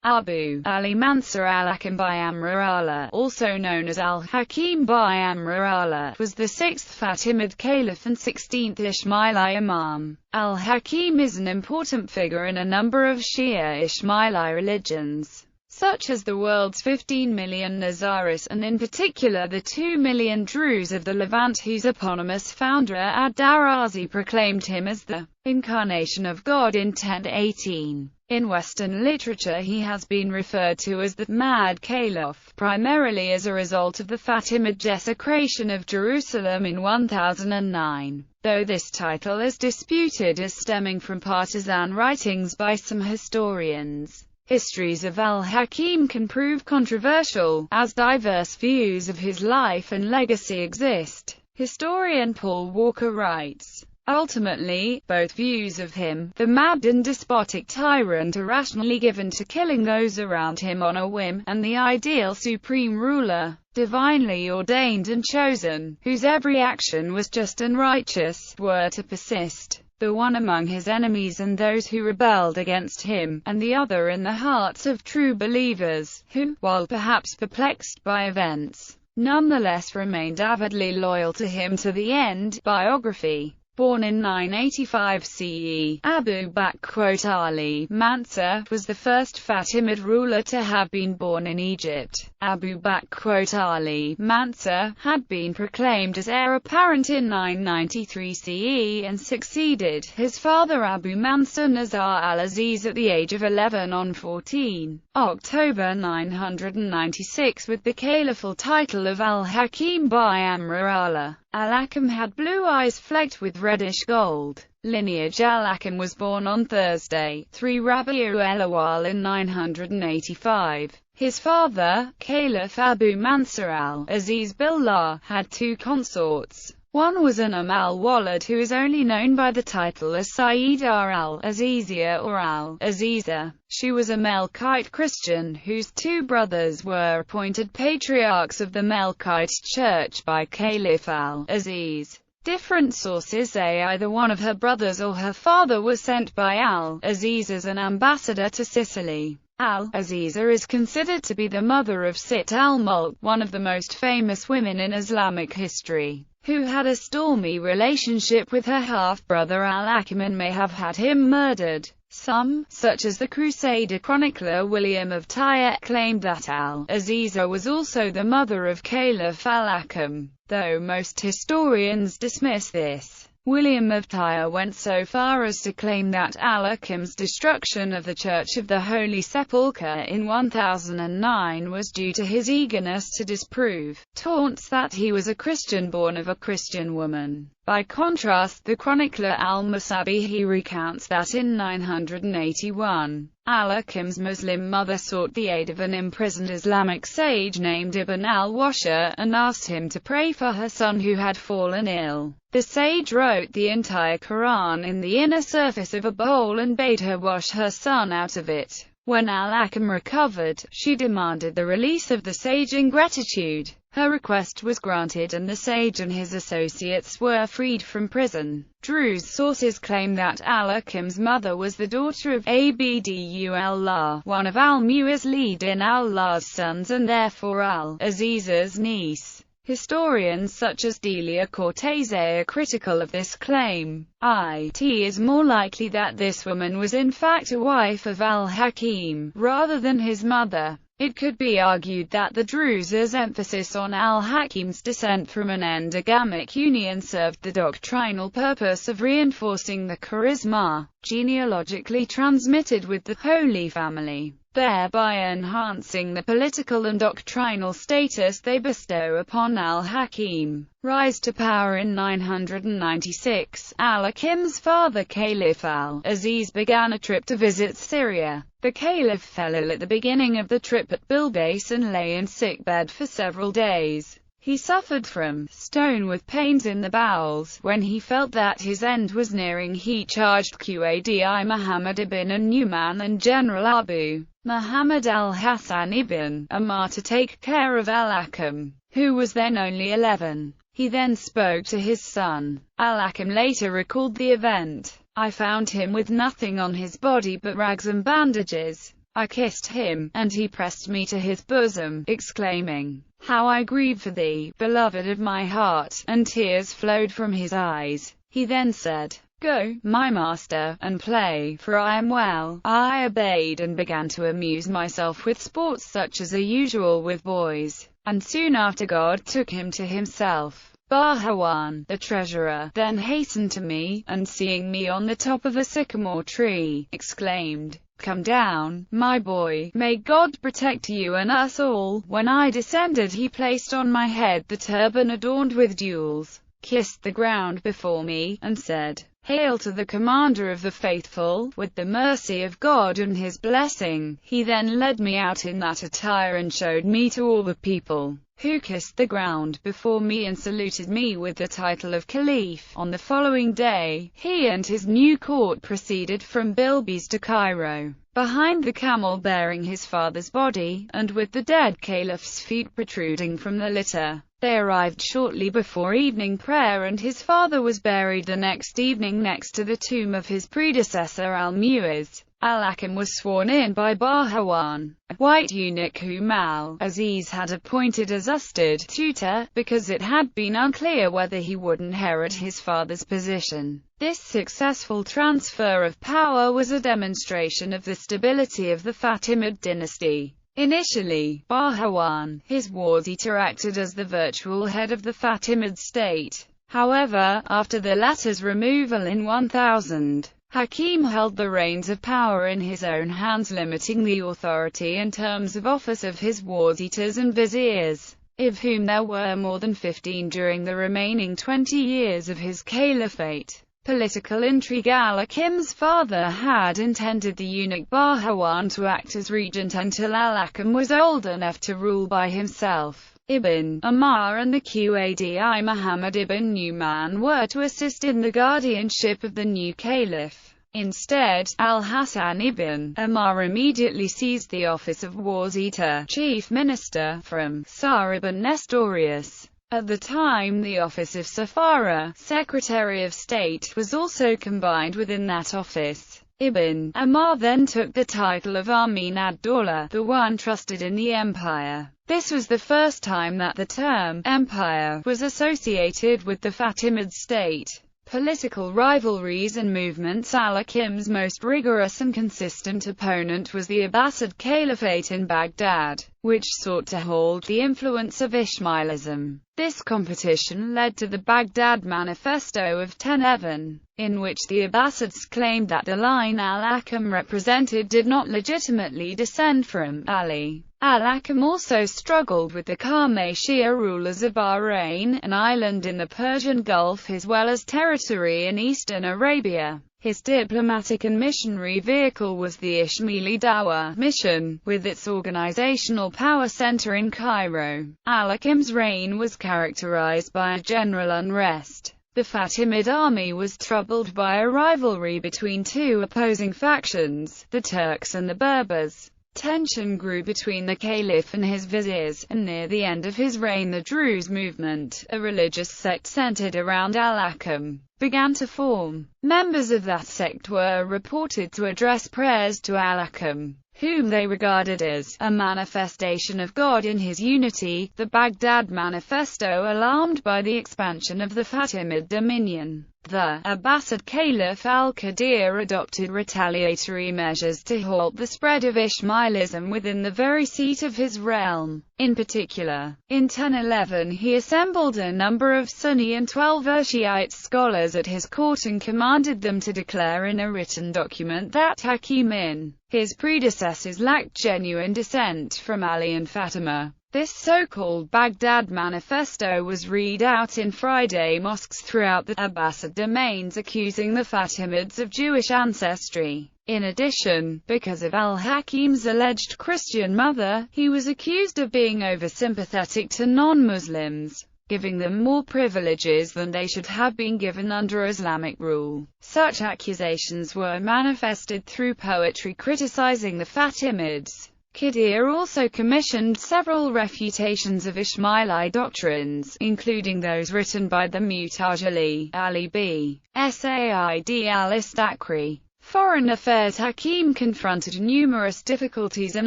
Abu Ali Mansur al-Hakim bi-Amr, also known as Al-Hakim bi-Amr, was the 6th Fatimid Caliph and 16th Ismaili Imam. Al-Hakim is an important figure in a number of Shia Ismaili religions, such as the world's 15 million Nazaris and in particular the 2 million Druze of the Levant, whose eponymous founder ad-Darazi proclaimed him as the incarnation of God in 1018. In Western literature he has been referred to as the Mad Caliph, primarily as a result of the Fatimid desecration of Jerusalem in 1009, though this title is disputed as stemming from partisan writings by some historians. Histories of al-Hakim can prove controversial, as diverse views of his life and legacy exist. Historian Paul Walker writes, ultimately, both views of him, the mad and despotic tyrant, are rationally given to killing those around him on a whim, and the ideal supreme ruler, divinely ordained and chosen, whose every action was just and righteous, were to persist. The one among his enemies and those who rebelled against him, and the other in the hearts of true believers, who, while perhaps perplexed by events, nonetheless remained avidly loyal to him to the end. Biography. Born in 985 CE, Abu Bakr Ali Mansur was the first Fatimid ruler to have been born in Egypt. Abu Bakr Ali Mansur had been proclaimed as heir apparent in 993 CE and succeeded his father Abu Mansur Nazar al-Aziz at the age of 11 on 14 October 996 with the caliphal title of Al-Hakim bi-Amr. Al-Hakim had blue eyes flecked with reddish gold. Lineage. Al-Hakim was born on Thursday, 3 Rabi'u el-Awwal in 985. His father, Caliph Abu Mansur al-Aziz Billah, had two consorts. One was an al-Walad, who is only known by the title as Sayyidah al-Aziziyah or al-Aziza. She was a Melkite Christian, whose two brothers were appointed patriarchs of the Melkite Church by Caliph al-Aziz. Different sources say either one of her brothers or her father was sent by al-Aziz as an ambassador to Sicily. Al-Aziza is considered to be the mother of Sitt al-Mulk, one of the most famous women in Islamic history, who had a stormy relationship with her half-brother Al-Hakim and may have had him murdered. Some, such as the Crusader chronicler William of Tyre, claimed that Al-Aziza was also the mother of Caliph Al-Hakim, though most historians dismiss this. William of Tyre went so far as to claim that Al-Hakim's destruction of the Church of the Holy Sepulchre in 1009 was due to his eagerness to disprove taunts that he was a Christian born of a Christian woman. By contrast, the chronicler Al-Masabihi recounts that in 981, Al-Hakim's Muslim mother sought the aid of an imprisoned Islamic sage named Ibn al-Washa, and asked him to pray for her son who had fallen ill. The sage wrote the entire Quran in the inner surface of a bowl and bade her wash her son out of it. When Al-Hakim recovered, she demanded the release of the sage in gratitude. Her request was granted and the sage and his associates were freed from prison. Druze sources claim that Al-Hakim's mother was the daughter of Abdullah, one of al-Mu'azzin Allah's sons and therefore Al-Aziza's niece. Historians such as Delia Cortese are critical of this claim. It is more likely that this woman was in fact a wife of Al-Hakim, rather than his mother. It could be argued that the Druze's emphasis on Al-Hakim's descent from an endogamic union served the doctrinal purpose of reinforcing the charisma genealogically transmitted with the Holy Family, thereby enhancing the political and doctrinal status they bestow upon Al-Hakim. Rise to power. In 996, Al-Hakim's father Caliph Al-Aziz began a trip to visit Syria. The Caliph fell ill at the beginning of the trip at Bilbais and lay in sickbed for several days. He suffered from stone with pains in the bowels. When he felt that his end was nearing, he charged Qadi Muhammad ibn Nu'man and General Abu Muhammad al-Hassan ibn Umar to take care of Al-Hakim, who was then only 11. He then spoke to his son. Al-Hakim later recalled the event. I found him with nothing on his body but rags and bandages. I kissed him, and he pressed me to his bosom, exclaiming, "How I grieve for thee, beloved of my heart," and tears flowed from his eyes. He then said, "Go, my master, and play, for I am well." I obeyed and began to amuse myself with sports such as are usual with boys, and soon after God took him to himself. Bahawan, the treasurer, then hastened to me, and seeing me on the top of a sycamore tree, exclaimed, "Come down, my boy, may God protect you and us all." When I descended, he placed on my head the turban adorned with jewels, kissed the ground before me, and said, "Hail to the commander of the faithful, with the mercy of God and his blessing." He then led me out in that attire and showed me to all the people, who kissed the ground before me and saluted me with the title of Caliph. On the following day, he and his new court proceeded from Bilbis to Cairo, behind the camel bearing his father's body, and with the dead caliph's feet protruding from the litter. They arrived shortly before evening prayer, and his father was buried the next evening next to the tomb of his predecessor Al-Mu'izz. Al-Hakim was sworn in by Bahawan, a white eunuch whom Al-Aziz had appointed as Ustad tutor, because it had been unclear whether he would inherit his father's position. This successful transfer of power was a demonstration of the stability of the Fatimid dynasty. Initially, Bahawan, his ward-eater, acted as the virtual head of the Fatimid state. However, after the latter's removal in 1000, Hakim held the reins of power in his own hands, limiting the authority and terms of office of his ward-eaters and viziers, of whom there were more than 15 during the remaining 20 years of his caliphate. Political intrigue. Al-Hakim's father had intended the eunuch Bahawan to act as regent until Al-Hakim was old enough to rule by himself. Ibn Umar and the Qadi Muhammad ibn Nu'man were to assist in the guardianship of the new caliph. Instead, Al-Hasan ibn Umar immediately seized the office of ward-eater, chief minister, from Sa'd ibn Nestorius. At the time, the office of Safara, Secretary of State, was also combined within that office. Ibn Umar then took the title of Amin ad-Dawla, the one trusted in the empire. This was the first time that the term empire was associated with the Fatimid state. Political rivalries and movements. Al-Hakim's most rigorous and consistent opponent was the Abbasid Caliphate in Baghdad, which sought to hold the influence of Ismailism. This competition led to the Baghdad Manifesto of 1011, in which the Abbasids claimed that the line Al-Hakim represented did not legitimately descend from Ali. Al-Hakim also struggled with the Qarmashia rulers of Bahrain, an island in the Persian Gulf, as well as territory in eastern Arabia. His diplomatic and missionary vehicle was the Ismaili Dawah mission, with its organizational power center in Cairo. Al-Hakim's reign was characterized by a general unrest. The Fatimid army was troubled by a rivalry between two opposing factions, the Turks and the Berbers. Tension grew between the caliph and his viziers, and near the end of his reign the Druze movement, a religious sect centered around Al-Hakim, began to form. Members of that sect were reported to address prayers to Al-Hakim, whom they regarded as a manifestation of God in his unity. The Baghdad Manifesto alarmed by the expansion of the Fatimid dominion. The Abbasid Caliph al-Qadir adopted retaliatory measures to halt the spread of Ismailism within the very seat of his realm. In particular, in 1011 he assembled a number of Sunni and 12 Shiite scholars at his court and commanded them to declare in a written document that Hakim and his predecessors lacked genuine descent from Ali and Fatima. This so-called Baghdad Manifesto was read out in Friday mosques throughout the Abbasid domains, accusing the Fatimids of Jewish ancestry. In addition, because of Al-Hakim's alleged Christian mother, he was accused of being over-sympathetic to non-Muslims, giving them more privileges than they should have been given under Islamic rule. Such accusations were manifested through poetry criticizing the Fatimids. Qadir also commissioned several refutations of Ismaili doctrines, including those written by the Mu'tazili, Ali b. Sa'id al-Istakri, Foreign affairs. Hakim confronted numerous difficulties and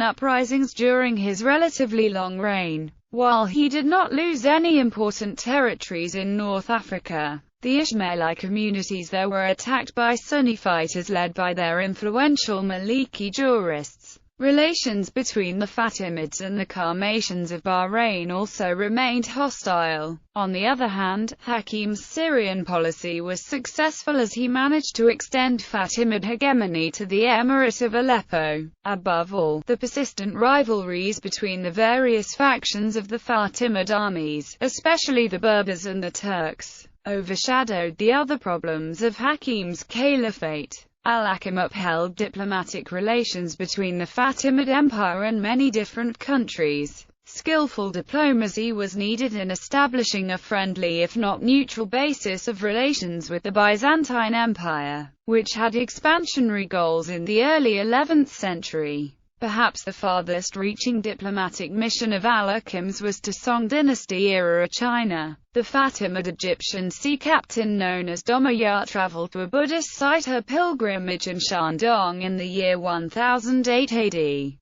uprisings during his relatively long reign. While he did not lose any important territories in North Africa, the Ismaili communities there were attacked by Sunni fighters led by their influential Maliki jurists. Relations between the Fatimids and the Qarmatians of Bahrain also remained hostile. On the other hand, Hakim's Syrian policy was successful as he managed to extend Fatimid hegemony to the Emirate of Aleppo. Above all, the persistent rivalries between the various factions of the Fatimid armies, especially the Berbers and the Turks, overshadowed the other problems of Hakim's caliphate. Al-Hakim upheld diplomatic relations between the Fatimid Empire and many different countries. Skillful diplomacy was needed in establishing a friendly if not neutral basis of relations with the Byzantine Empire, which had expansionary goals in the early 11th century. Perhaps the farthest-reaching diplomatic mission of Al-Hakim's was to Song dynasty-era China. The Fatimid Egyptian sea captain known as Domayat traveled to a Buddhist site her pilgrimage in Shandong in the year 1008 AD.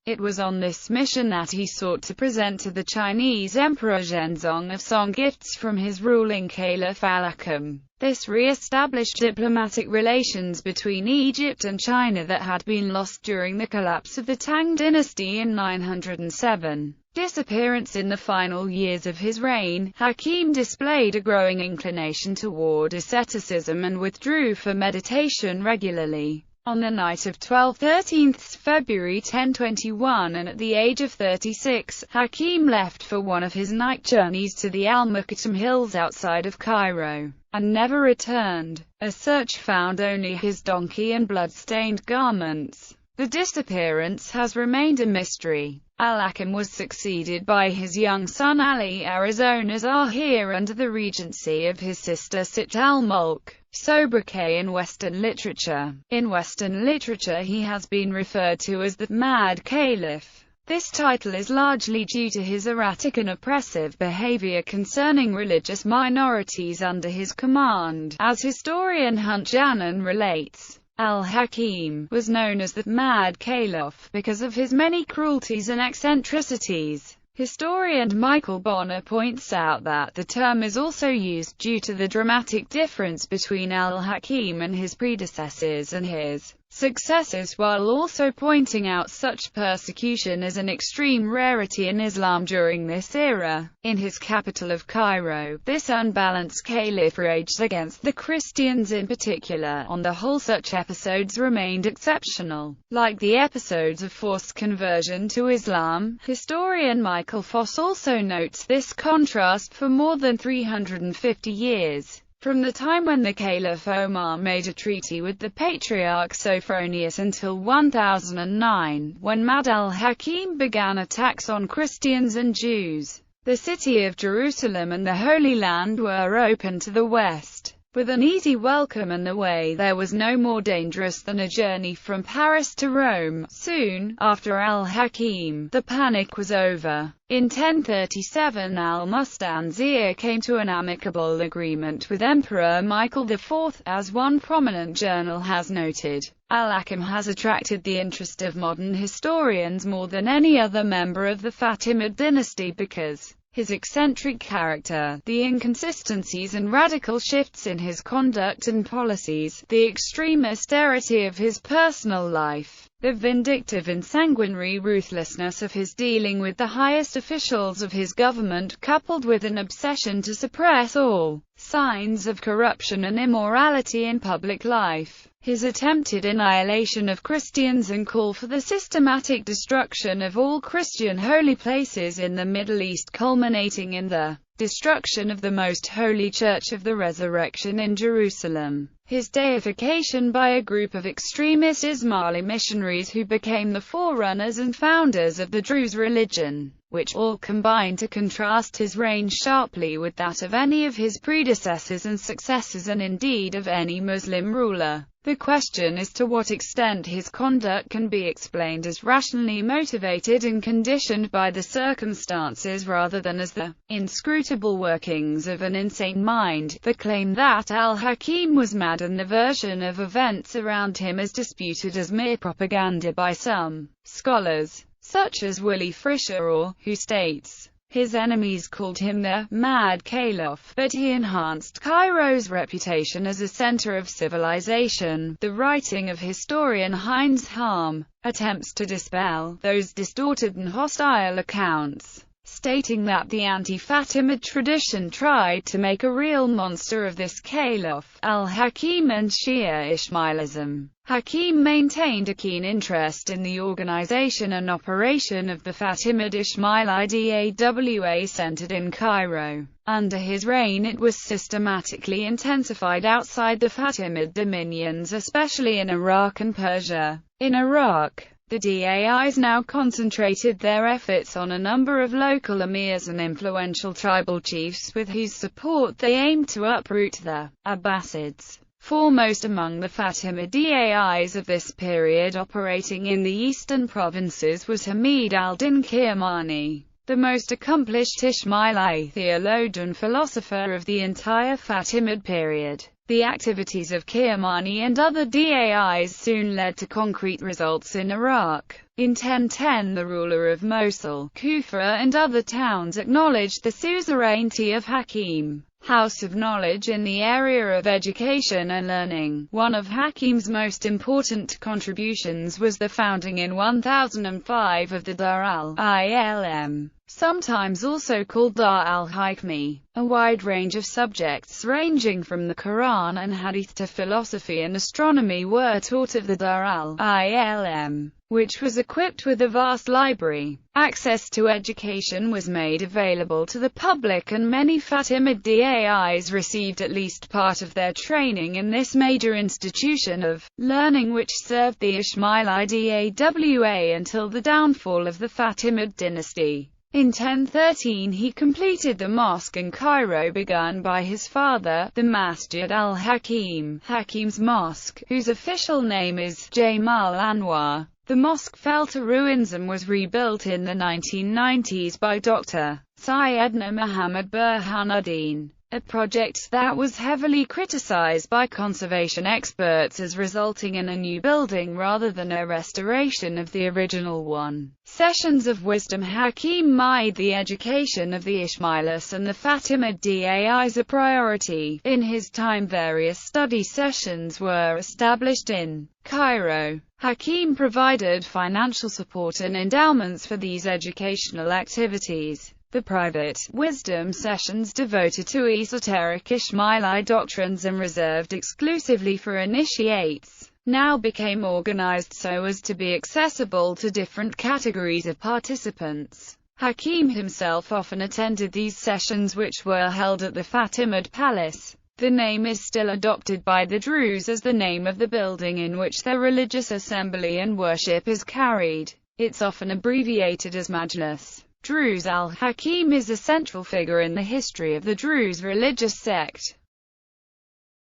It was on this mission that he sought to present to the Chinese Emperor Zhenzong of Song gifts from his ruling caliph Al-Hakim. This re-established diplomatic relations between Egypt and China that had been lost during the collapse of the Tang dynasty in 907. Disappearance. In the final years of his reign, Hakim displayed a growing inclination toward asceticism and withdrew for meditation regularly. On the night of 13 February 1021 and at the age of 36, Hakim left for one of his night journeys to the Al-Muqattam hills outside of Cairo, and never returned. A search found only his donkey and blood-stained garments. The disappearance has remained a mystery. Al-Hakim was succeeded by his young son Ali Arizona's Ahir under the regency of his sister Sitt al-Mulk, sobriquet in Western literature. In Western literature he has been referred to as the Mad Caliph. This title is largely due to his erratic and oppressive behavior concerning religious minorities under his command. As historian Hunt Janan relates, Al-Hakim was known as the Mad Caliph because of his many cruelties and eccentricities. Historian Michael Bonner points out that the term is also used due to the dramatic difference between Al-Hakim and his predecessors and his successors, while also pointing out such persecution as an extreme rarity in Islam during this era. In his capital of Cairo, this unbalanced caliph raged against the Christians in particular. On the whole, such episodes remained exceptional. Like the episodes of forced conversion to Islam, historian Michael Foss also notes this contrast for more than 350 years. From the time when the Caliph Omar made a treaty with the Patriarch Sophronius until 1009, when Mad al-Hakim began attacks on Christians and Jews, the city of Jerusalem and the Holy Land were open to the West with an easy welcome, and the way there was no more dangerous than a journey from Paris to Rome. Soon after Al-Hakim, the panic was over. In 1037 al-Mustanzir came to an amicable agreement with Emperor Michael IV. As one prominent journal has noted, Al-Hakim has attracted the interest of modern historians more than any other member of the Fatimid dynasty because his eccentric character, the inconsistencies and radical shifts in his conduct and policies, the extreme austerity of his personal life, the vindictive and sanguinary ruthlessness of his dealing with the highest officials of his government, coupled with an obsession to suppress all signs of corruption and immorality in public life, his attempted annihilation of Christians and call for the systematic destruction of all Christian holy places in the Middle East, culminating in the destruction of the Most Holy Church of the Resurrection in Jerusalem, his deification by a group of extremist Ismaili missionaries who became the forerunners and founders of the Druze religion, which all combined to contrast his reign sharply with that of any of his predecessors and successors, and indeed of any Muslim ruler. The question is to what extent his conduct can be explained as rationally motivated and conditioned by the circumstances rather than as the inscrutable workings of an insane mind. The claim that Al-Hakim was mad had, and the version of events around him is disputed as mere propaganda by some scholars, such as Willy Fischer, who states his enemies called him the Mad Caliph, but he enhanced Cairo's reputation as a center of civilization. The writing of historian Heinz Harm attempts to dispel those distorted and hostile accounts, stating that the anti-Fatimid tradition tried to make a real monster of this caliph, Al-Hakim, and Shia Ismailism. Hakim maintained a keen interest in the organization and operation of the Fatimid Ismaili Dawa centered in Cairo. Under his reign it was systematically intensified outside the Fatimid dominions, especially in Iraq and Persia. In Iraq, the Dais now concentrated their efforts on a number of local emirs and influential tribal chiefs with whose support they aimed to uproot the Abbasids. Foremost among the Fatimid Dais of this period operating in the eastern provinces was Hamid al-Din Kirmani, the most accomplished Ismaili theologian philosopher of the entire Fatimid period. The activities of Kirmani and other Dais soon led to concrete results in Iraq. In 1010 the ruler of Mosul, Kufa and other towns acknowledged the suzerainty of Hakim, House of Knowledge in the area of education and learning. One of Hakim's most important contributions was the founding in 1005 of the Dar al-Ilm, sometimes also called Dar al-Hikmi. A wide range of subjects ranging from the Quran and Hadith to philosophy and astronomy were taught at the Dar al-Ilm, which was equipped with a vast library. Access to education was made available to the public, and many Fatimid Dais received at least part of their training in this major institution of learning, which served the Ismaili Dawa until the downfall of the Fatimid dynasty. In 1013 he completed the mosque in Cairo begun by his father, the Masjid al-Hakim, Hakim's Mosque, whose official name is Jamal Anwar. The mosque fell to ruins and was rebuilt in the 1990s by Dr. Sayyidna Muhammad Burhanuddin, a project that was heavily criticized by conservation experts as resulting in a new building rather than a restoration of the original one. Sessions of wisdom. Hakim made the education of the Ismailis and the Fatimid Dais a priority. In his time various study sessions were established in Cairo. Hakim provided financial support and endowments for these educational activities. The private wisdom sessions devoted to esoteric Ismaili doctrines and reserved exclusively for initiates now became organized so as to be accessible to different categories of participants. Hakim himself often attended these sessions, which were held at the Fatimid Palace. The name is still adopted by the Druze as the name of the building in which their religious assembly and worship is carried. It's often abbreviated as Majlis. Druze. Al-Hakim is a central figure in the history of the Druze religious sect.